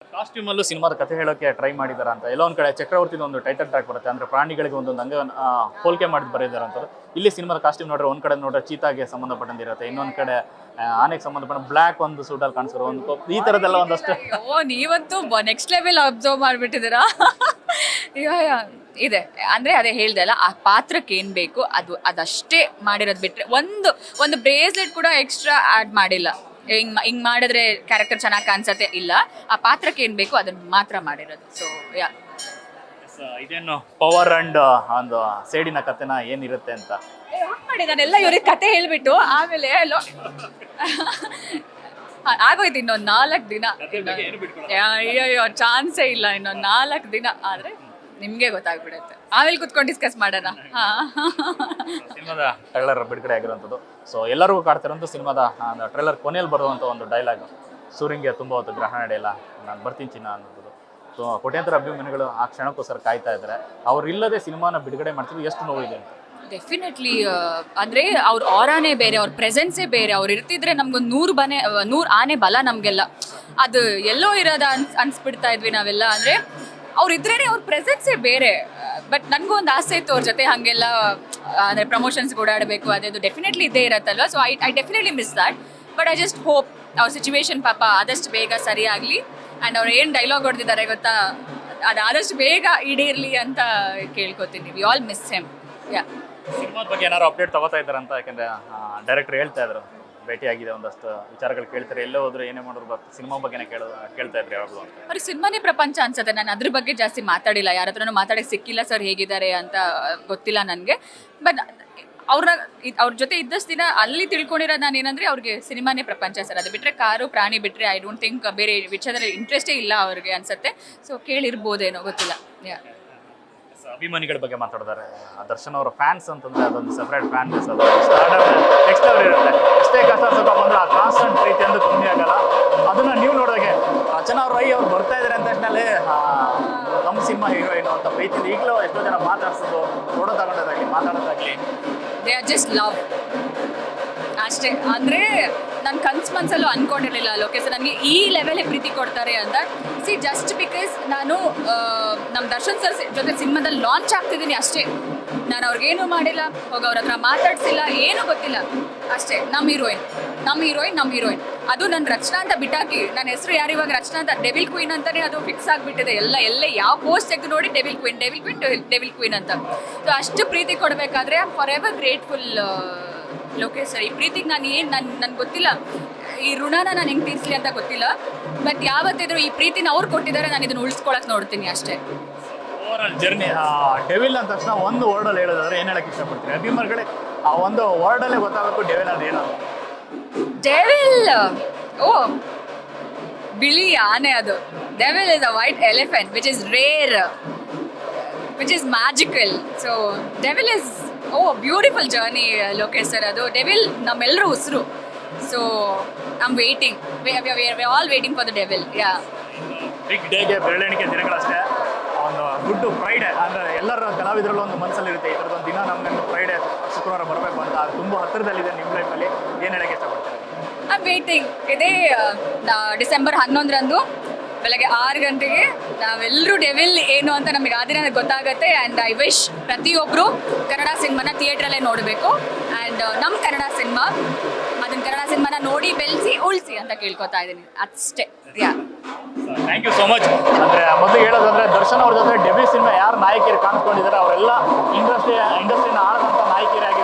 Costume ಅಲ್ಲೂ ಸಿನಿಮಾದ ಕಥೆ ಹೇಳೋಕೆ ಟ್ರೈ ಮಾಡಿದಾರ ಅಂತ ಎಲ್ಲೋ ಒಂದ್ ಕಡೆ ಚಕ್ರವರ್ತಿದ ಒಂದು ಟೈಟಲ್ ಟ್ರ್ಯಾಕ್ ಬರುತ್ತೆ ಅಂದ್ರೆ ಪ್ರಾಣಿಗಳಿಗೆ ಒಂದೊಂದು ಅಂಗ ಹೋಲಿಕೆ ಮಾಡಿ ಬರೆದಿದ್ದಾರೆ ಅಂತ. ಇಲ್ಲಿ ಸಿನಿಮಾದ ಕಾಸ್ಟ್ಯೂಮ್ ನೋಡ್ರೆ ಒಂದ್ ಕಡೆ ನೋಡ್ರೆ ಚೀತಾಗೆ ಸಂಬಂಧಪಟ್ಟಂದಿರುತ್ತೆ, ಇನ್ನೊಂದ್ ಕಡೆ ಆನೆಗೆ ಸಂಬಂಧಪಟ್ಟ ಬ್ಲ್ಯಾಕ್ ಒಂದು ಸೂಟಲ್ಲಿ ಕಾಣಿಸಿರೋ ಒಂದು ಈ ತರದೆಲ್ಲ ಒಂದಷ್ಟು. ಓ ನೀವಂತೂ ನೆಕ್ಸ್ಟ್ ಲೆವೆಲ್ ಅಬ್ಸರ್ವ್ ಮಾಡ್ಬಿಟ್ಟಿದ್ದೀರಾ. ಇದೆ ಅಂದ್ರೆ ಅದೇ ಹೇಳ್ದೆ ಅಲ್ಲ, ಆ ಪಾತ್ರಕ್ಕೆ ಏನ್ ಬೇಕು ಅದಷ್ಟೇ ಮಾಡಿರೋದು ಬಿಟ್ರೆ ಒಂದು ಬ್ರೇಸ್ಲೆಟ್ ಕೂಡ ಎಕ್ಸ್ಟ್ರಾ ಆಡ್ ಮಾಡಿಲ್ಲ. ಹಿಂಗ್ ಮಾಡಿದ್ರೆ ಕ್ಯಾರೆಕ್ಟರ್ ಚೆನ್ನಾಗಿ ಕಾಣಿಸತ್ತೆ ಇಲ್ಲ, ಆ ಪಾತ್ರಕ್ಕೆ ಏನ್ ಬೇಕು ಅದನ್ನ ಮಾತ್ರ ಮಾಡಿರೋದು. ಸೊ ಇದೇನು ಪವರ್ ಅಂಡ್ ಒಂದು ಸೇಡಿನ ಕಥೆನ ಏನಿರುತ್ತೆ ಅಂತ ಮಾಡಿ ನಾನೆಲ್ಲ ಇವ್ರಿಗೆ ಕತೆ ಹೇಳ್ಬಿಟ್ಟು ಆಮೇಲೆ ಆಗೋಯ್ತು. ಇನ್ನೊಂದು 4 ದಿನ, ಅಯ್ಯೋ ಚಾನ್ಸೇ ಇಲ್ಲ. ಇನ್ನೊಂದು 4 ದಿನ ಆದ್ರೆ ನಿಮ್ಗೆ ಗೊತ್ತಾಗ್ಬಿಡುತ್ತೆ. ಆಮೇಲೆ ಕುತ್ಕೊಂಡು ಡಿಸ್ಕಸ್ ಮಾಡೋಣ. ಸಿನಿಮಾದ ಟ್ರೈಲರ್ ಬಿಡುಗಡೆ ಆಗಿರುವಂಥದ್ದು. ಸೊ ಎಲ್ಲರಿಗೂ ಕಾಡ್ತಿರೋಂಥ ಸಿನಿಮಾದ ಟ್ರೈಲರ್ ಕೊನೆಯಲ್ಲಿ ಬರುವಂಥ ಒಂದು ಡೈಲಾಗ್, ಸೂರ್ಯಂಗೆ ತುಂಬ ಹೊತ್ತು ಗ್ರಹಣ ನಡೆಯಲ್ಲ, ನಾನು ಬರ್ತೀನಿ ಚಿನ್ನ ಅನ್ನೋದು. ಸೊ ಕೋಟ್ಯಾಂತರ ಅಭಿಮಾನಿಗಳು ಆ ಕ್ಷಣಕ್ಕೋಸ್ಕರ ಕಾಯ್ತಾ ಇದ್ದಾರೆ. ಅವ್ರಿಲ್ಲದೆ ಸಿನಿಮಾನ ಬಿಡುಗಡೆ ಮಾಡ್ತಿದ್ರು, ಎಷ್ಟು ನೋವಿದೆ ಅಂತ. ಡೆಫಿನೆಟ್ಲಿ ಅಂದ್ರೆ ಅವ್ರ ಆರಾನೇ ಬೇರೆ, ಅವ್ರ ಪ್ರೆಸೆನ್ಸೇ ಬೇರೆ. ಅವ್ರು ಇರ್ತಿದ್ರೆ ನಮ್ಗೊಂದು 100 ಆನೆ ಬಲ ನಮಗೆಲ್ಲ. ಅದು ಎಲ್ಲೋ ಇರೋದ ಅನ್ಸ್ಬಿಡ್ತಾ ಇದ್ವಿ ನಾವೆಲ್ಲ. ಅಂದ್ರೆ ಅವ್ರಿದ್ರೇನೆ ಅವ್ರ ಪ್ರೆಸೆನ್ಸೇ ಬೇರೆ. ಬಟ್ ನನಗೂ ಒಂದು ಆಸೆ ಇತ್ತು ಅವ್ರ ಜೊತೆ ಹಾಗೆಲ್ಲ ಅಂದರೆ ಪ್ರಮೋಷನ್ಸ್ ಓಡಾಡಬೇಕು, ಅದೇದು ಡೆಫಿನೆಟ್ಲಿ ಇದ್ದೇ ಇರತ್ತಲ್ವ. So I definitely miss that. But I just hope ಅವ್ರ ಸಿಚುವೇಶನ್ ಪಾಪ ಆದಷ್ಟು ಬೇಗ ಸರಿ ಆಗಲಿ. ಆ್ಯಂಡ್ ಅವ್ರು ಏನು ಡೈಲಾಗ್ ಹೊಡೆದಿದ್ದಾರೆ ಗೊತ್ತಾ, ಅದು ಆದಷ್ಟು ಬೇಗ ಈಡೇರಲಿ ಅಂತ ಕೇಳ್ಕೊತೀನಿ. We all miss him. Yeah, ಸಿನಿಮಾದ ಬಗ್ಗೆ ಏನಾದ್ರು ಅಪ್ಡೇಟ್ ತಗೋತಾ ಇದ್ದಾರೆ ಅಂತ, ಯಾಕಂದ್ರೆ ಡೈರೆಕ್ಟರ್ ಹೇಳ್ತಾ ಇದ್ರು ಭೇಟಿಯಾಗಿದೆ, ಒಂದಷ್ಟು ವಿಚಾರಗಳು ಕೇಳ್ತಾರೆ, ಎಲ್ಲೇ ಹೋದ್ರು ಏನೇ ಮಾಡಿದ್ರು ಸಿನಿಮಾ ಬಗ್ಗೆನೇ ಕೇಳ್ತಾ ಇದ್ರು ಯಾವಾಗಲೂ ಅಂತ. ಅವ್ರಿಗೆ ಸಿನಿಮಾನೇ ಪ್ರಪಂಚ ಅನ್ಸುತ್ತೆ. ನಾನು ಅದ್ರ ಬಗ್ಗೆ ಜಾಸ್ತಿ ಮಾತಾಡಿಲ್ಲ, ಯಾರ ಹತ್ರನೂ ಮಾತಾಡೋಕ್ಕೆ ಸಿಕ್ಕಿಲ್ಲ. ಸರ್ ಹೇಗಿದ್ದಾರೆ ಅಂತ ಗೊತ್ತಿಲ್ಲ ನನಗೆ. ಬಟ್ ಅವ್ರ ಜೊತೆ ಇದ್ದಷ್ಟು ದಿನ ಅಲ್ಲಿ ತಿಳ್ಕೊಂಡಿರೋದು ನಾನು ಏನಂದರೆ ಅವ್ರಿಗೆ ಸಿನಿಮಾನೇ ಪ್ರಪಂಚ ಸರ್. ಅದು ಬಿಟ್ಟರೆ ಕಾರು ಪ್ರಾಣಿ ಬಿಟ್ಟರೆ ಐ ಡೋಂಟ್ ಥಿಂಕ್ ಬೇರೆ ವಿಷಯದಲ್ಲಿ ಇಂಟ್ರೆಸ್ಟೇ ಇಲ್ಲ ಅವ್ರಿಗೆ ಅನ್ಸುತ್ತೆ. ಸೊ ಕೇಳಿರ್ಬೋದೇನೋ, ಗೊತ್ತಿಲ್ಲ. ಅಭಿಮಾನಿಗಳ ಬಗ್ಗೆ ಮಾತಾಡಿದ್ದಾರೆ. ದರ್ಶನ್ ಅವರ ಫ್ಯಾನ್ಸ್ ಅಂತಂದ್ರೆ ಅದೊಂದು ಸೆಪರೇಟ್ ಫ್ಯಾನ್ ಬೇಸ್, ಅದು ನೆಕ್ಸ್ಟ್ ಲೆವೆಲ್ ಇರುತ್ತೆ. ಎಷ್ಟೇ ಕಷ್ಟ ಸುಖ ಬಂದ್ರೆ ಆ ಕಾನ್ಸ್ಟೆಂಟ್ ಪ್ರೀತಿ ಎಂದು ಕಮ್ಮಿ ಆಗಲ್ಲ. ಅದನ್ನ ನೀವು ನೋಡಿದಾಗೆ ರಚನಾ ಅವ್ರ ಅವ್ರು ಬರ್ತಾ ಇದ್ದಾರೆ ಅಂತ ತಕ್ಷಣ ನಮ್ಮ ಸಿನಿಮಾ ಹೀರೋಯಿನ್ ಅಂತ ಪ್ರೀತಿ ಈಗಲೂ ಎಷ್ಟೋ ಜನ ಮಾತಾಡ್ಸೋದು, ಫೋಟೋ ತಗೊಂಡೋದಾಗ್ಲಿ ಮಾತಾಡೋದಾಗ್ಲಿ, ದೇ ಆರ್ ಜಸ್ಟ್ ಲವ್ ಅಷ್ಟೇ. ಅಂದರೆ ನನ್ನ ಕನ್ಸು ಮನಸ್ಸಲ್ಲೂ ಅಂದ್ಕೊಂಡಿರಲಿಲ್ಲ ಲೋಕೇಶ್ ನನಗೆ ಈ ಲೆವೆಲೇ ಪ್ರೀತಿ ಕೊಡ್ತಾರೆ ಅಂತ. ಜಸ್ಟ್ ಬಿಕಾಸ್ ನಾನು ನಮ್ಮ ದರ್ಶನ್ ಸರ್ ಜೊತೆ ಸಿನಿಮಾದಲ್ಲಿ ಲಾಂಚ್ ಆಗ್ತಿದ್ದೀನಿ ಅಷ್ಟೇ. ನಾನು ಅವ್ರಿಗೇನು ಮಾಡಿಲ್ಲ, ಹೋಗಿ ಅವ್ರ ಹತ್ರ ಮಾತಾಡ್ಸಿಲ್ಲ, ಏನೂ ಗೊತ್ತಿಲ್ಲ ಅಷ್ಟೇ. ನಮ್ಮ ಹೀರೋಯಿನ್ ಅದು ನನ್ನ ರಚನಾ ಅಂತ ಬಿಟ್ಟಾಕಿ, ನನ್ನ ಹೆಸರು ಯಾರು ಇವಾಗ ರಚನಾ ಅಂತ, ಡೆವಿಲ್ ಕ್ವೀನ್ ಅಂತಲೇ ಅದು ಫಿಕ್ಸ್ ಆಗಿಬಿಟ್ಟಿದೆ. ಎಲ್ಲೇ ಯಾವ ಪೋಸ್ಟ್ ತೆಗೆದು ನೋಡಿ ಡೆವಿಲ್ ಕ್ವೀನ್ ಅಂತ. ಸೊ ಅಷ್ಟು ಪ್ರೀತಿ ಕೊಡಬೇಕಾದ್ರೆ for ever grateful Lokesh sir. ಈ ಪ್ರೀತಿಗೆ ನನ್ಗೆ ಗೊತ್ತಿಲ್ಲ, ಈ ಋಣನ ನಾನು ಹೆಂಗೆ ತೀರಿಸಲಿ ಅಂತ ಗೊತ್ತಿಲ್ಲ. ಬಟ್ ಯಾವತ್ತಿದ್ರು ಈ ಪ್ರೀತಿನ ಅವ್ರು ಕೊಟ್ಟಿದ್ದಾರೆ, ನಾನು ಇದನ್ನು ಉಳಿಸ್ಕೊಳಕ್ಕೆ ನೋಡ್ತೀನಿ ಅಷ್ಟೇ. ಓವರಾಲ್ ಜರ್ನಿ ಡೆವಿಲ್ ಅಂದ ತಕ್ಷಣ ಒಂದು ವರ್ಡಲ್ಲಿ ಹೇಳೋದಾದ್ರೆ ಏನು ಹೇಳಕ್ಕೆ ಇಷ್ಟಪಡ್ತೀನಿ ಅಭಿಮಾನಿಗಳೇ? ಆ ಒಂದು ವರ್ಡಲ್ಲೇ ಗೊತ್ತಾಗಬೇಕು ಡೆವಿಲ್ ಅಂದ್ರೆ ಏನೋ. ಡೆವಿಲ್ ಓ ಬಿಳಿ ಆನೆ ಅದು. Devil is a white elephant which is rare, which is magical. So devil is beautiful journey Lokesh sir. ಅದು ಡೆವಿಲ್ ನಮ್ಮೆಲ್ಲರೂ ಉಸಿರು. So I'm waiting, we all waiting for the devil. Yeah, big ಡೇಗೆ ಬೆರಳೆಣಿಕೆ ದಿನಗಳಷ್ಟೇ. ಒಂದು ಗುಡ್ ಫ್ರೈಡೆ ಅಂದರೆ ಎಲ್ಲರ ಕಲಾವಿದರಲ್ಲೂ ಒಂದು ಮನಸ್ಸಲ್ಲಿರುತ್ತೆ, ಈ ಥರದೊಂದು ದಿನ ನಮ್ಗೆ ಫ್ರೈಡೆ ಶುಕ್ರವಾರ ಬರಬೇಕು ಅಂತ. ಅದು ತುಂಬ ಹತ್ತಿರದಲ್ಲಿದೆ ನಿಮ್ಮ ಲೈಫಲ್ಲಿ. ಏನು ಹೇಳಕ್ಕೆ ಇಷ್ಟಪಡ್ತೀರಿ? I'm waiting. ಇದೇ ಡಿಸೆಂಬರ್ 11ರಂದು ಬೆಳಗ್ಗೆ 6 ಗಂಟೆಗೆ ನಾವೆಲ್ಲರೂ ಡೆವಿಲ್ ಏನು ಅಂತ ನಮಗೆ ಆ ದಿನ ಗೊತ್ತಾಗುತ್ತೆ. ಆ್ಯಂಡ್ ಐ ವಿಶ್ ಪ್ರತಿಯೊಬ್ಬರು ಕನ್ನಡ ಸಿನಿಮಾನ ಥಿಯೇಟ್ರಲ್ಲೇ ನೋಡಬೇಕು. ಆ್ಯಂಡ್ ನಮ್ಮ ಕನ್ನಡ ಸಿನಿಮಾನ ನೋಡಿ ಬೆಳೆಸಿ ಉಳಿಸಿ ಅಂತ ಕೇಳ್ಕೊತಾ ಇದ್ದೀನಿ ಅಷ್ಟೇ. ಯಾ, ಥ್ಯಾಂಕ್ ಯು ಸೋ ಮಚ್. ಅಂದರೆ ಮೊದಲು ಹೇಳೋದಂದ್ರೆ ದರ್ಶನ್ ಅವ್ರ ಜೊತೆ ಡೆಬ್ಯೂ ಸಿನಿಮಾ ಯಾರು ನಾಯಕಿಯರು ಕಾಣಿಸ್ಕೊಂಡಿದ್ದಾರೆ ಅವರೆಲ್ಲ ಇಂಡಸ್ಟ್ರಿನ ಆಳದಂಥ ನಾಯಕಿಯರಾಗಿ